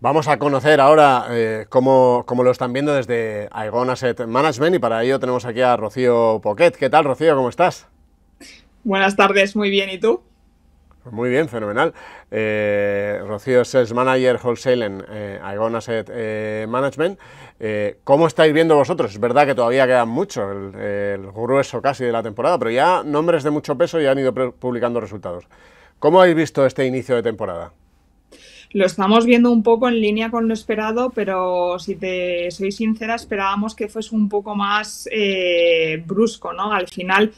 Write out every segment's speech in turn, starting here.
Vamos a conocer ahora cómo lo están viendo desde Aegon Asset Management y para ello tenemos aquí a Rocío Poquet. ¿Qué tal, Rocío? ¿Cómo estás? Buenas tardes, muy bien. ¿Y tú? Pues muy bien, fenomenal. Rocío es Sales Manager Wholesale en Aegon Asset Management. ¿Cómo estáis viendo vosotros? Es verdad que todavía queda mucho, el grueso casi de la temporada, pero ya nombres de mucho peso ya han ido publicando resultados. ¿Cómo habéis visto este inicio de temporada? Lo estamos viendo un poco en línea con lo esperado, pero si te soy sincera, esperábamos que fuese un poco más brusco, ¿no? Al final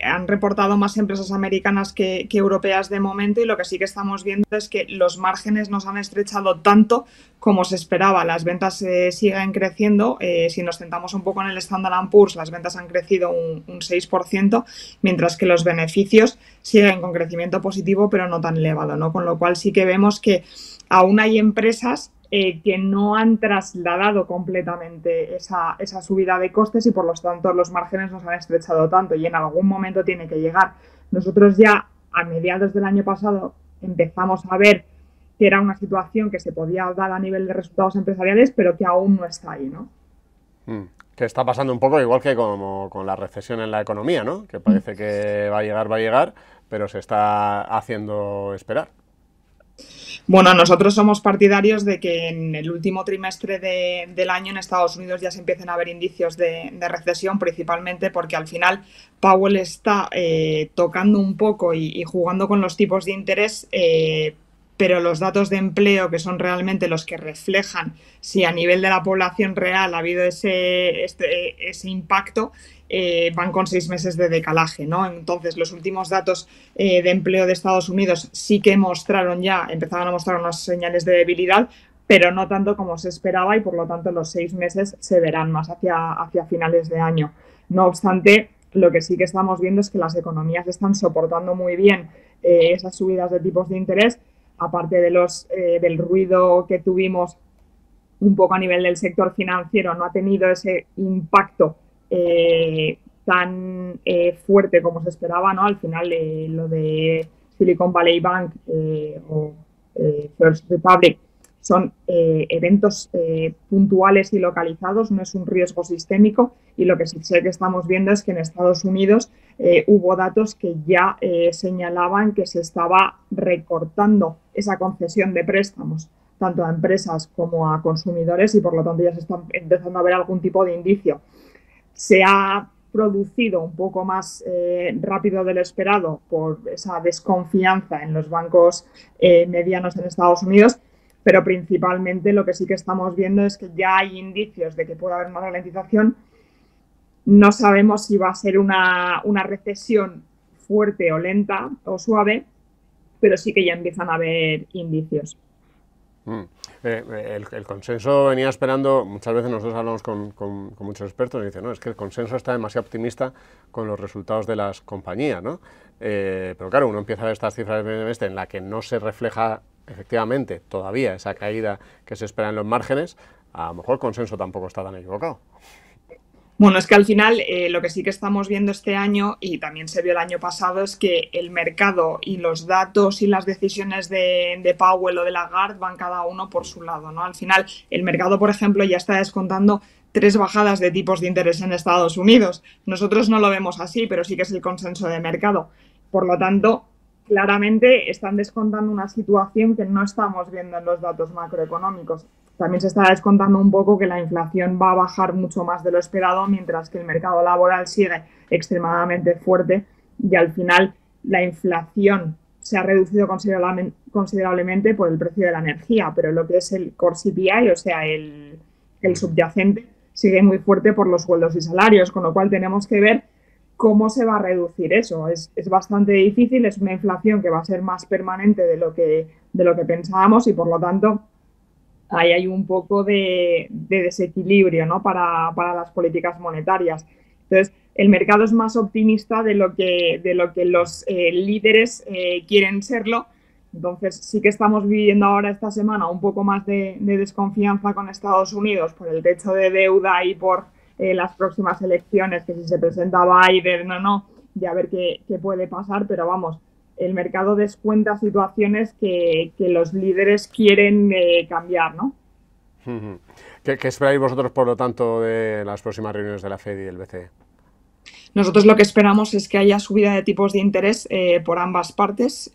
han reportado más empresas americanas que europeas de momento y lo que sí que estamos viendo es que los márgenes nos han estrechado tanto como se esperaba. Las ventas siguen creciendo. Si nos centramos un poco en el Standard Poor's, las ventas han crecido un 6%, mientras que los beneficios siguen con crecimiento positivo, pero no tan elevado, ¿no? Con lo cual sí que vemos que aún hay empresas que no han trasladado completamente esa subida de costes y por lo tanto los márgenes nos han estrechado tanto y en algún momento tiene que llegar. Nosotros ya a mediados del año pasado empezamos a ver que era una situación que se podía dar a nivel de resultados empresariales, pero que aún no está ahí, ¿no? Que está pasando un poco igual que como con la recesión en la economía, ¿no? Que parece que va a llegar, pero se está haciendo esperar. Bueno, nosotros somos partidarios de que en el último trimestre del año en Estados Unidos ya se empiecen a ver indicios de recesión, principalmente porque al final Powell está tocando un poco y jugando con los tipos de interés, pero los datos de empleo, que son realmente los que reflejan si a nivel de la población real ha habido ese impacto, van con 6 meses de decalaje, ¿no? Entonces, los últimos datos de empleo de Estados Unidos sí que empezaban a mostrar unas señales de debilidad, pero no tanto como se esperaba y por lo tanto los 6 meses se verán más hacia finales de año. No obstante, lo que sí que estamos viendo es que las economías están soportando muy bien esas subidas de tipos de interés, aparte del ruido que tuvimos un poco a nivel del sector financiero, no ha tenido ese impacto tan fuerte como se esperaba, ¿no? Al final, lo de Silicon Valley Bank o First Republic son eventos puntuales y localizados, no es un riesgo sistémico y lo que sí sé que estamos viendo es que en Estados Unidos hubo datos que ya señalaban que se estaba recortando esa concesión de préstamos tanto a empresas como a consumidores y por lo tanto ya se está empezando a ver algún tipo de indicio. Se ha producido un poco más rápido de lo esperado por esa desconfianza en los bancos medianos en Estados Unidos, pero principalmente lo que sí que estamos viendo es que ya hay indicios de que puede haber una ralentización. No sabemos si va a ser una recesión fuerte o lenta o suave, pero sí que ya empiezan a haber indicios. Mm. El consenso venía esperando, muchas veces nosotros hablamos con muchos expertos y dicen, no, es que el consenso está demasiado optimista con los resultados de las compañías, ¿no? Pero claro, uno empieza a ver estas cifras de este en la que no se refleja efectivamente todavía esa caída que se espera en los márgenes, a lo mejor el consenso tampoco está tan equivocado. Bueno, es que al final lo que sí que estamos viendo este año y también se vio el año pasado es que el mercado y los datos y las decisiones de Powell o de Lagarde van cada uno por su lado, ¿no? Al final el mercado, por ejemplo, ya está descontando 3 bajadas de tipos de interés en Estados Unidos. Nosotros no lo vemos así, pero sí que es el consenso de mercado. Por lo tanto, claramente están descontando una situación que no estamos viendo en los datos macroeconómicos. También se está descontando un poco que la inflación va a bajar mucho más de lo esperado, mientras que el mercado laboral sigue extremadamente fuerte y al final la inflación se ha reducido considerablemente por el precio de la energía, pero lo que es el core CPI, o sea, el subyacente, sigue muy fuerte por los sueldos y salarios, con lo cual tenemos que ver cómo se va a reducir eso. Es bastante difícil, es una inflación que va a ser más permanente de lo que pensábamos y por lo tanto ahí hay un poco de desequilibrio, ¿no? para las políticas monetarias. Entonces, el mercado es más optimista de lo que los líderes quieren serlo. Entonces, sí que estamos viviendo ahora esta semana un poco más de desconfianza con Estados Unidos por el techo de deuda y por las próximas elecciones, que si se presenta Biden o no, ya ver qué puede pasar, pero vamos, el mercado descuenta situaciones que los líderes quieren cambiar, ¿no? ¿Qué esperáis vosotros, por lo tanto, de las próximas reuniones de la FED y el BCE? Nosotros lo que esperamos es que haya subida de tipos de interés por ambas partes.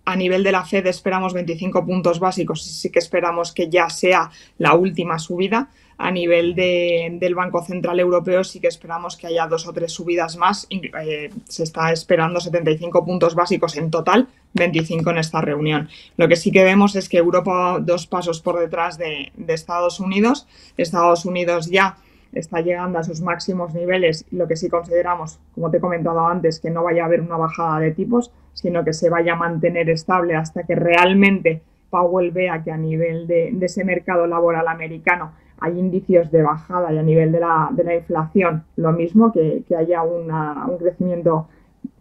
A nivel de la FED esperamos 25 puntos básicos y sí que esperamos que ya sea la última subida. A nivel del Banco Central Europeo sí que esperamos que haya 2 o 3 subidas más. Se está esperando 75 puntos básicos en total, 25 en esta reunión. Lo que sí que vemos es que Europa va 2 pasos por detrás de Estados Unidos. Estados Unidos ya está llegando a sus máximos niveles, lo que sí consideramos, como te he comentado antes, que no vaya a haber una bajada de tipos, sino que se vaya a mantener estable hasta que realmente Powell vea que a nivel de ese mercado laboral americano hay indicios de bajada y a nivel de la inflación lo mismo, que haya un crecimiento,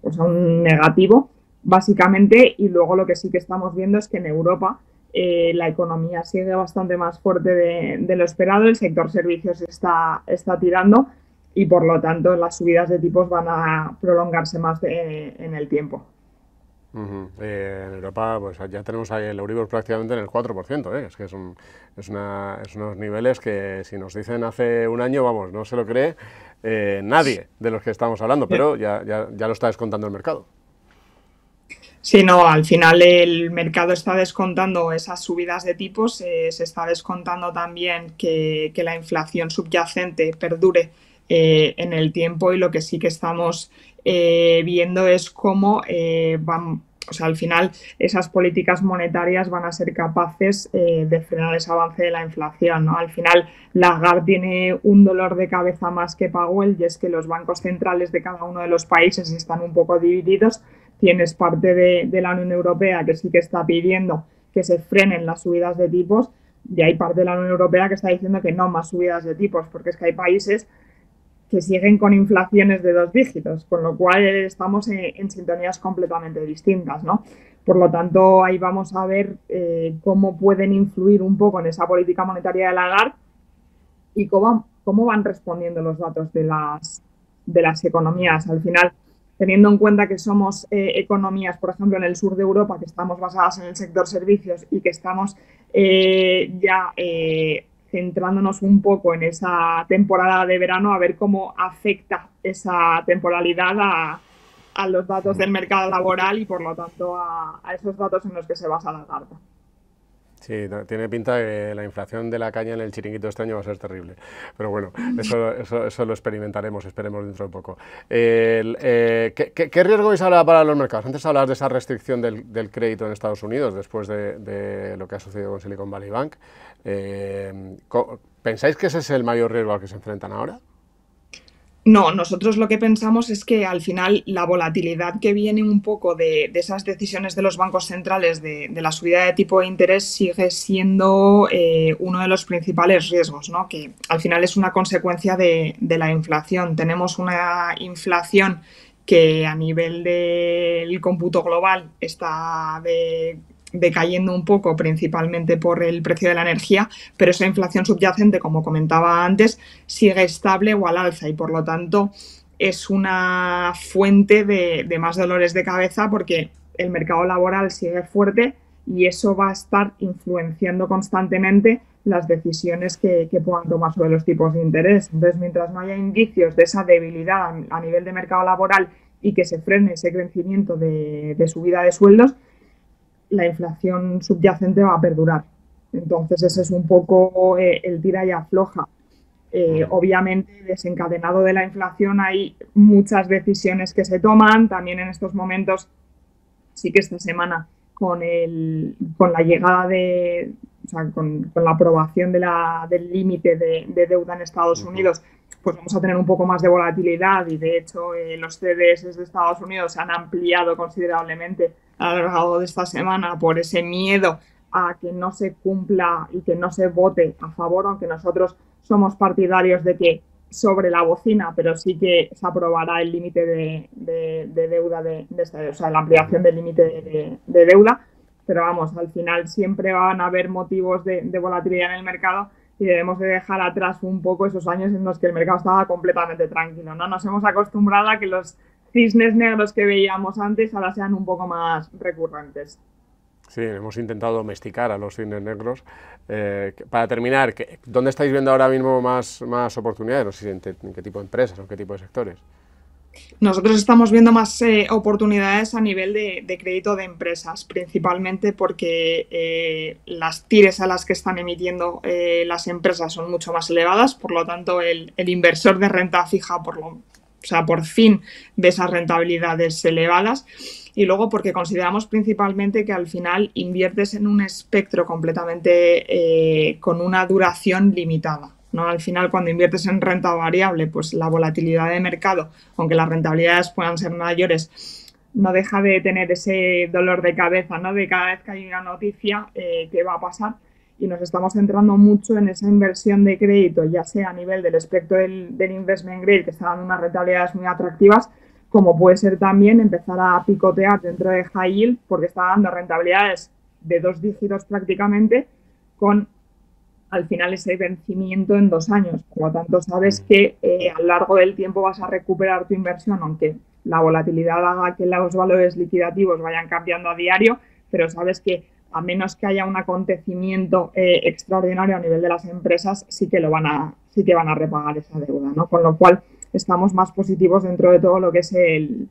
o sea, un negativo, básicamente. Y luego lo que sí que estamos viendo es que en Europa la economía sigue bastante más fuerte de lo esperado, el sector servicios está tirando y por lo tanto las subidas de tipos van a prolongarse más en el tiempo. En Europa pues ya tenemos ahí el Euribor prácticamente en el 4%, es que es unos niveles que si nos dicen hace un año, vamos, no se lo cree nadie de los que estamos hablando, pero ya lo está descontando el mercado. Sí, no, al final el mercado está descontando esas subidas de tipos, se está descontando también que la inflación subyacente perdure en el tiempo, y lo que sí que estamos viendo es cómo o sea, al final esas políticas monetarias van a ser capaces de frenar ese avance de la inflación, ¿no? Al final Lagarde tiene un dolor de cabeza más que Powell, y es que los bancos centrales de cada uno de los países están un poco divididos. Tienes parte de la Unión Europea que sí que está pidiendo que se frenen las subidas de tipos, y hay parte de la Unión Europea que está diciendo que no más subidas de tipos, porque es que hay países que siguen con inflaciones de 2 dígitos, con lo cual estamos en sintonías completamente distintas, ¿no? Por lo tanto, ahí vamos a ver cómo pueden influir un poco en esa política monetaria de Lagarde y cómo van respondiendo los datos de las economías. Al final, teniendo en cuenta que somos economías, por ejemplo, en el sur de Europa, que estamos basadas en el sector servicios y que estamos centrándonos un poco en esa temporada de verano, a ver cómo afecta esa temporalidad a los datos del mercado laboral y, por lo tanto, a esos datos en los que se basa la carta. Sí, tiene pinta que la inflación de la caña en el chiringuito este año va a ser terrible. Pero bueno, eso lo experimentaremos, esperemos dentro de poco. ¿Qué riesgo veis ahora para los mercados? Antes hablabas de esa restricción del crédito en Estados Unidos después de lo que ha sucedido con Silicon Valley Bank. ¿Pensáis que ese es el mayor riesgo al que se enfrentan ahora? No, nosotros lo que pensamos es que al final la volatilidad que viene un poco de esas decisiones de los bancos centrales de la subida de tipo de interés sigue siendo uno de los principales riesgos, ¿no? Que al final es una consecuencia de la inflación. Tenemos una inflación que a nivel del cómputo global está decayendo un poco, principalmente por el precio de la energía, pero esa inflación subyacente, como comentaba antes, sigue estable o al alza, y por lo tanto es una fuente de más dolores de cabeza, porque el mercado laboral sigue fuerte y eso va a estar influenciando constantemente las decisiones que puedan tomar sobre los tipos de interés. Entonces, mientras no haya indicios de esa debilidad a nivel de mercado laboral y que se frene ese crecimiento de subida de sueldos, la inflación subyacente va a perdurar. Entonces ese es un poco el tira y afloja. Obviamente, desencadenado de la inflación, hay muchas decisiones que se toman. También en estos momentos, sí que esta semana, con la llegada con la aprobación del límite de deuda en Estados Unidos, pues vamos a tener un poco más de volatilidad, y de hecho los CDS de Estados Unidos se han ampliado considerablemente a lo largo de esta semana por ese miedo a que no se cumpla y que no se vote a favor, aunque nosotros somos partidarios de que sobre la bocina, pero sí que se aprobará el límite de deuda, o sea, la ampliación del límite de deuda. Pero vamos, al final siempre van a haber motivos de volatilidad en el mercado, y debemos de dejar atrás un poco esos años en los que el mercado estaba completamente tranquilo, ¿no? Nos hemos acostumbrado a que los cisnes negros que veíamos antes ahora sean un poco más recurrentes. Sí, hemos intentado domesticar a los cisnes negros. Para terminar, ¿dónde estáis viendo ahora mismo más oportunidades? No sé si en qué tipo de empresas o en qué tipo de sectores. Nosotros estamos viendo más oportunidades a nivel de crédito de empresas, principalmente porque las tires a las que están emitiendo las empresas son mucho más elevadas, por lo tanto el inversor de renta fija por fin ve esas rentabilidades elevadas, y luego porque consideramos principalmente que al final inviertes en un espectro completamente con una duración limitada, ¿no? Al final, cuando inviertes en renta variable, pues la volatilidad de mercado, aunque las rentabilidades puedan ser mayores, no deja de tener ese dolor de cabeza, ¿no? De cada vez que hay una noticia que va a pasar, y nos estamos centrando mucho en esa inversión de crédito, ya sea a nivel del espectro del investment grade, que está dando unas rentabilidades muy atractivas, como puede ser también empezar a picotear dentro de high yield, porque está dando rentabilidades de 2 dígitos prácticamente, con al final ese vencimiento en 2 años. Por lo tanto, sabes que a lo largo del tiempo vas a recuperar tu inversión, aunque la volatilidad haga que los valores liquidativos vayan cambiando a diario, pero sabes que a menos que haya un acontecimiento extraordinario a nivel de las empresas, sí que van a repagar esa deuda, ¿no? Con lo cual estamos más positivos dentro de todo lo que es el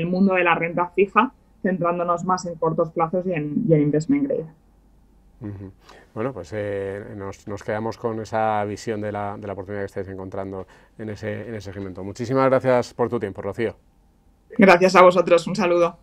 mundo de la renta fija, centrándonos más en cortos plazos y en investment grade. Bueno, pues nos quedamos con esa visión de la oportunidad que estáis encontrando en ese segmento. Muchísimas gracias por tu tiempo, Rocío. Gracias a vosotros, un saludo.